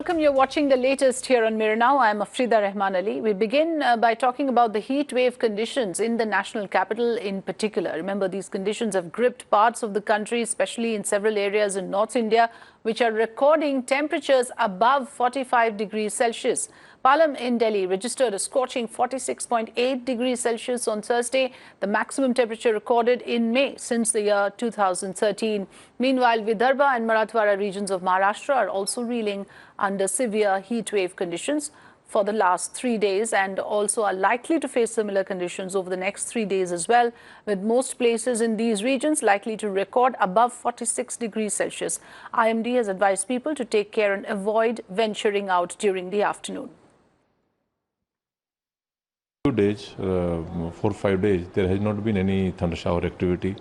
Welcome. You're watching the latest here on Mirror Now. I'm Afrida Rahman Ali. We begin by talking about the heat wave conditions in the national capital in particular. Remember, these conditions have gripped parts of the country, especially in several areas in North India, which are recording temperatures above 45 degrees Celsius. Palam in Delhi registered a scorching 46.8 degrees Celsius on Thursday, the maximum temperature recorded in May since the year 2013. Meanwhile, Vidarbha and Marathwada regions of Maharashtra are also reeling under severe heat wave conditions for the last 3 days and also are likely to face similar conditions over the next 3 days as well, with most places in these regions likely to record above 46 degrees Celsius. IMD has advised people to take care and avoid venturing out during the afternoon. 2 days, 4-5 days, there has not been any thunder shower activity,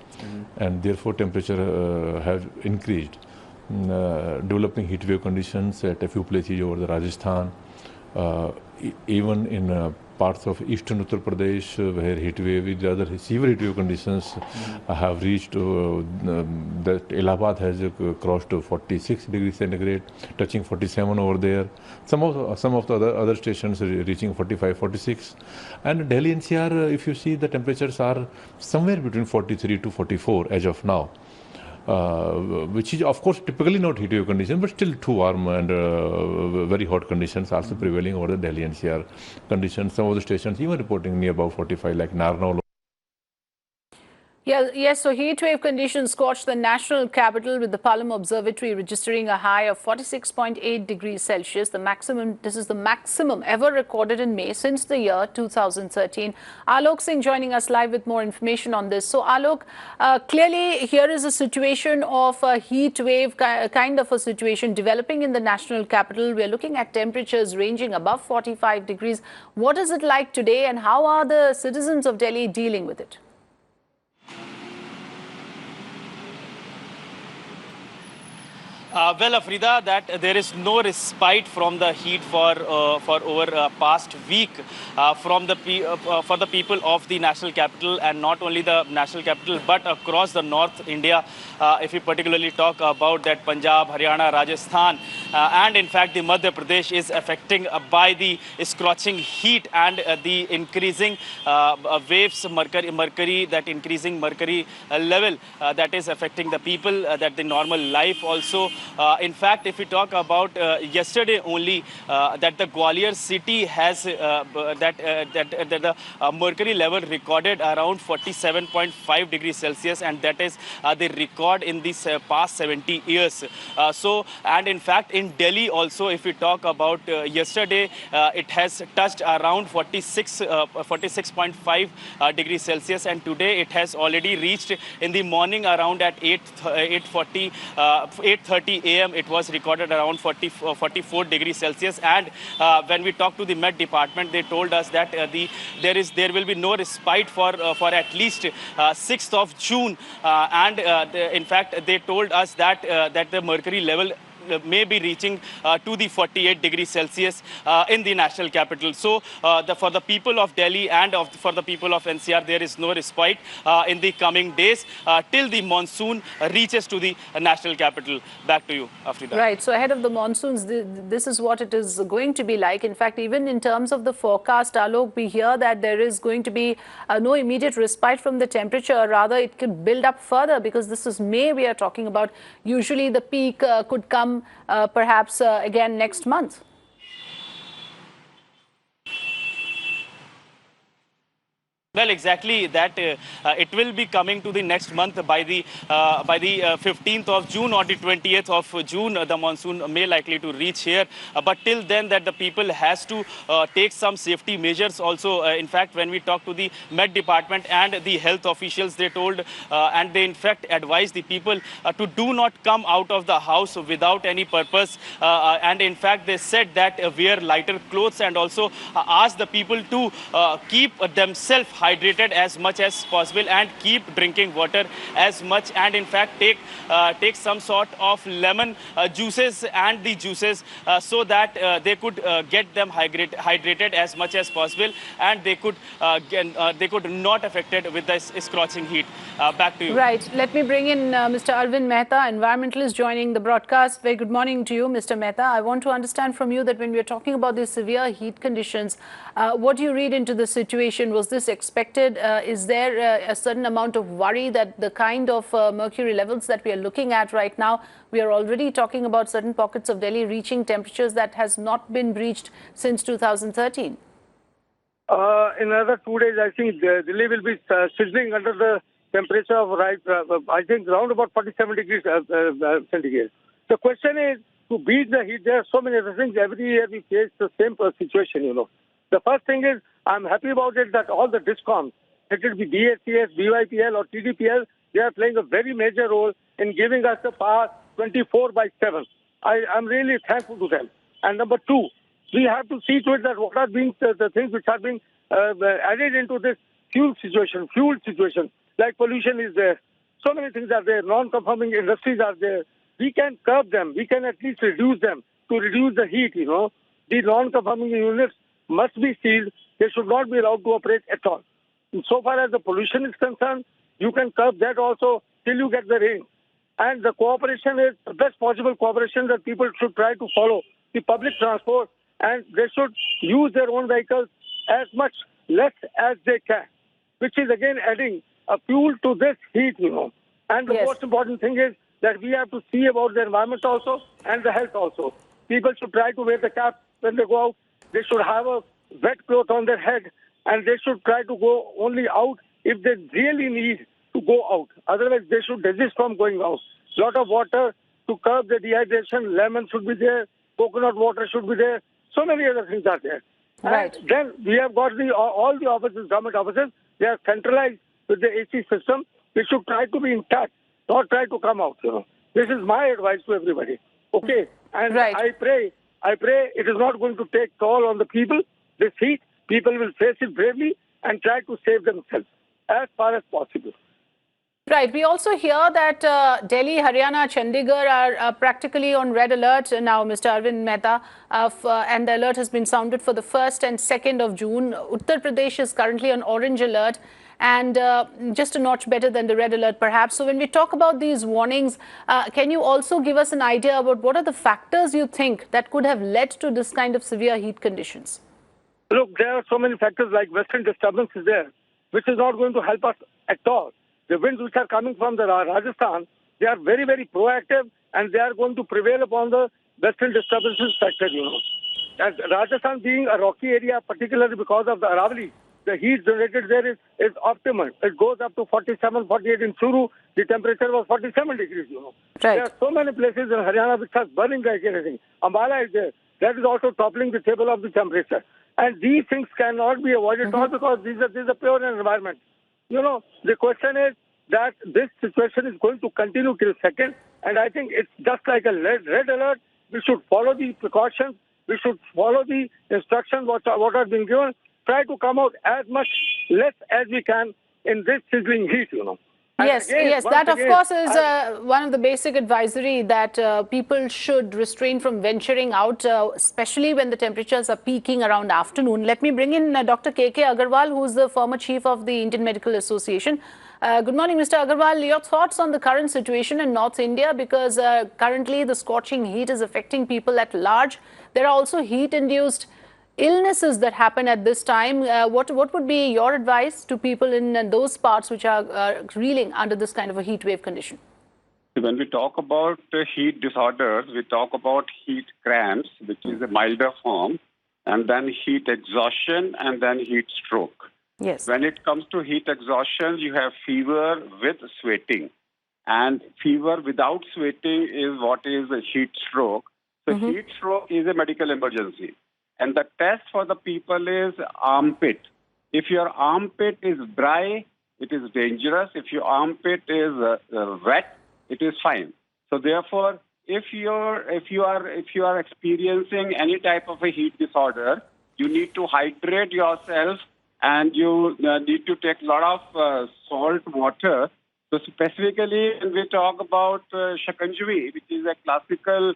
and therefore temperature has increased. Developing heat wave conditions at a few places over the Rajasthan, even in parts of eastern Uttar Pradesh where heat wave, rather severe heat wave conditions have reached, that Allahabad has crossed 46 degrees centigrade, touching 47 over there. Some of the other stations reaching 45, 46. And Delhi NCR, if you see, the temperatures are somewhere between 43 to 44 as of now. Which is of course typically not heat wave condition, but still too warm, and very hot conditions also prevailing over the Delhi NCR conditions. Some of the stations even reporting near above 45, like Narnaul. Yes, so heat wave conditions scorched the national capital, with the Palam Observatory registering a high of 46.8 degrees Celsius. This is the maximum ever recorded in May since the year 2013. Alok Singh joining us live with more information on this. So Alok, clearly here is a situation of a heat wave, kind of a situation developing in the national capital. We're looking at temperatures ranging above 45 degrees. What is it like today, and how are the citizens of Delhi dealing with it? Well, Afrida, that there is no respite from the heat for over past week for the people of the national capital, and not only the national capital but across the North India. If we particularly talk about that Punjab, Haryana, Rajasthan, and in fact the Madhya Pradesh is affecting by the scorching heat and the increasing waves, that increasing mercury level that is affecting the people, that the normal life also. In fact, if we talk about yesterday only, that the Gwalior city has the mercury level recorded around 47.5 degrees Celsius, and that is the record in this past 70 years. And in fact, in Delhi also, if we talk about yesterday, it has touched around 46.5 degrees Celsius, and today it has already reached in the morning around at 8:30 a.m. it was recorded around 44 degrees Celsius. And when we talked to the Met Department, they told us that there will be no respite for at least 6th of June. In fact, they told us that the mercury level may be reaching to the 48 degrees Celsius in the national capital. So for the people of Delhi and for the people of NCR, there is no respite in the coming days till the monsoon reaches to the national capital. Back to you, Afrida. Right. So ahead of the monsoons, this is what it is going to be like. In fact, even in terms of the forecast, Alok, we hear that there is going to be no immediate respite from the temperature. Rather, it could build up further, because this is May we are talking about. Usually the peak could come perhaps again next month. Well, exactly that. It will be coming to the next month by the 15th of June or the 20th of June. The monsoon may likely to reach here. But till then, that the people has to take some safety measures also. In fact, when we talk to the Met Department and the health officials, they told and they in fact advised the people to do not come out of the house without any purpose. And in fact, they said that wear lighter clothes, and also ask the people to keep themselves hydrated as much as possible and keep drinking water as much, and in fact take some sort of lemon juices and the juices so that they could get them hydrated as much as possible, and they could not affected with this scorching heat. Back to you. Right. Let me bring in Mr. Arvind Mehta, environmentalist, joining the broadcast. Very good morning to you, Mr. Mehta. I want to understand from you that when we are talking about these severe heat conditions, what do you read into the situation? Was this expected? Is there a certain amount of worry that the kind of mercury levels that we are looking at right now, we are already talking about certain pockets of Delhi reaching temperatures that has not been breached since 2013? In another 2 days, I think Delhi will be sizzling under the temperature of I think around about 47 degrees centigrade. The question is to beat the heat. There are so many other things. Every year we face the same situation, you know. The first thing is I'm happy about it that all the DISCOMs, let it be BSCS, BYPL or TDPL, they are playing a very major role in giving us the power 24/7. I'm really thankful to them. And number two, we have to see to it that what are being the things which are being added into this fuel situation, like pollution is there. So many things are there. Non-conforming industries are there. We can curb them. We can at least reduce them to reduce the heat, you know. The non-conforming units must be sealed. They should not be allowed to operate at all. And so far as the pollution is concerned, you can curb that also till you get the rain. And the cooperation is the best possible cooperation that people should try to follow. The public transport, and they should use their own vehicles as much less as they can, which is again adding a fuel to this heat, you know. And the most important thing is that we have to see about the environment also and the health also. People should try to wear the cap when they go out. They should have a wet cloth on their head, and they should try to go only out if they really need to go out. Otherwise, they should desist from going out. Lot of water to curb the dehydration. Lemon should be there. Coconut water should be there. So many other things are there. Right. And then we have got all the offices, government offices, they are centralized with the AC system. We should try to be intact, not try to come out, you know. This is my advice to everybody. Okay. And I pray it is not going to take toll on the people. This heat, people will face it bravely and try to save themselves as far as possible. Right. We also hear that Delhi, Haryana, Chandigarh are practically on red alert now, Mr. Arvind Mehta, and the alert has been sounded for the 1st and 2nd of June. Uttar Pradesh is currently on orange alert and just a notch better than the red alert, perhaps. So when we talk about these warnings, can you also give us an idea about what are the factors you think that could have led to this kind of severe heat conditions? Look, there are so many factors like western disturbance is there, which is not going to help us at all. The winds which are coming from the Rajasthan, they are very, very proactive, and they are going to prevail upon the western disturbances factor, you know. As Rajasthan being a rocky area, particularly because of the Aravalli, the heat generated there is optimal. It goes up to 47, 48 in Churu. The temperature was 47 degrees, you know. Right. There are so many places in Haryana which are burning like anything. Ambala is there. That is also toppling the table of the temperature. And these things cannot be avoided, not because this is a pure environment. You know, the question is that this situation is going to continue till 2nd, and I think it's just like a red alert. We should follow the precautions. We should follow the instructions what are being given. Try to come out as much less as we can in this sizzling heat, you know. And yes, that of course is one of the basic advisory that people should restrain from venturing out, especially when the temperatures are peaking around afternoon. Let me bring in Dr. K.K. Agarwal, who is the former chief of the Indian Medical Association. Good morning, Mr. Agarwal. Your thoughts on the current situation in North India, because currently the scorching heat is affecting people at large. There are also heat-induced illnesses that happen at this time. What would be your advice to people in those parts which are reeling under this kind of a heat wave condition? When we talk about heat disorders, we talk about heat cramps, which is a milder form, and then heat exhaustion, and then heat stroke. Yes. When it comes to heat exhaustion, you have fever with sweating. And fever without sweating is what is a heat stroke. So heat stroke is a medical emergency. And the test for the people is armpit. If your armpit is dry, it is dangerous. If your armpit is wet, it is fine. So therefore, if you are experiencing any type of a heat disorder, you need to hydrate yourself and you need to take a lot of salt water. So specifically, when we talk about shikantavi, which is a classical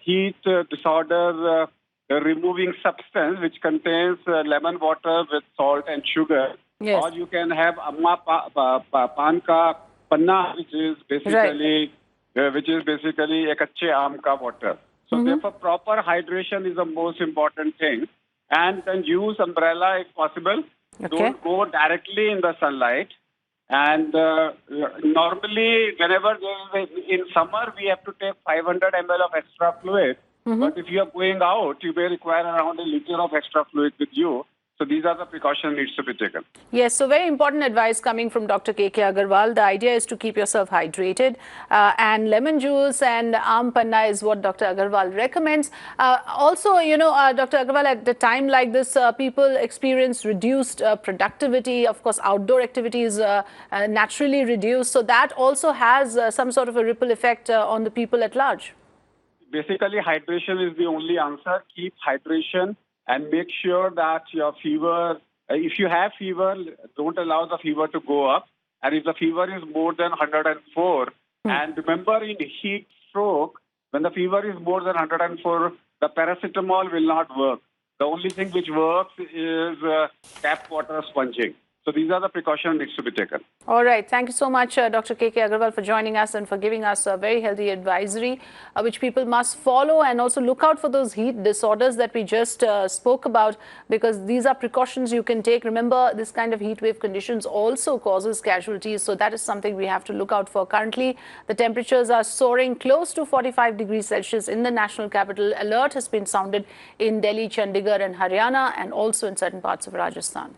heat disorder removing substance which contains lemon water with salt and sugar. Yes. Or you can have amma pan ka panna, which is basically a kache aam ka water. So therefore, proper hydration is the most important thing. And then use umbrella if possible. Okay. Don't go directly in the sunlight. And normally, whenever in summer, we have to take 500 ml of extra fluid. But if you are going out, you may require around a liter of extra fluid with you. So these are the precautions needs to be taken. Yes, so very important advice coming from Dr. K.K. Agarwal. The idea is to keep yourself hydrated, and lemon juice and aam panna is what Dr. Agarwal recommends. Also, you know, Dr. Agarwal, at the time like this, people experience reduced productivity. Of course, outdoor activities naturally reduce. So that also has some sort of a ripple effect on the people at large. Basically, hydration is the only answer. Keep hydration. And make sure that your fever, if you have fever, don't allow the fever to go up. And if the fever is more than 104, and remember in heat stroke, when the fever is more than 104, the paracetamol will not work. The only thing which works is tap water sponging. So these are the precautions needs to be taken. All right. Thank you so much, Dr. K.K. Agarwal, for joining us and for giving us a very healthy advisory, which people must follow, and also look out for those heat disorders that we just spoke about, because these are precautions you can take. Remember, this kind of heat wave conditions also causes casualties. So that is something we have to look out for. Currently, the temperatures are soaring close to 45 degrees Celsius in the national capital. Alert has been sounded in Delhi, Chandigarh and Haryana, and also in certain parts of Rajasthan.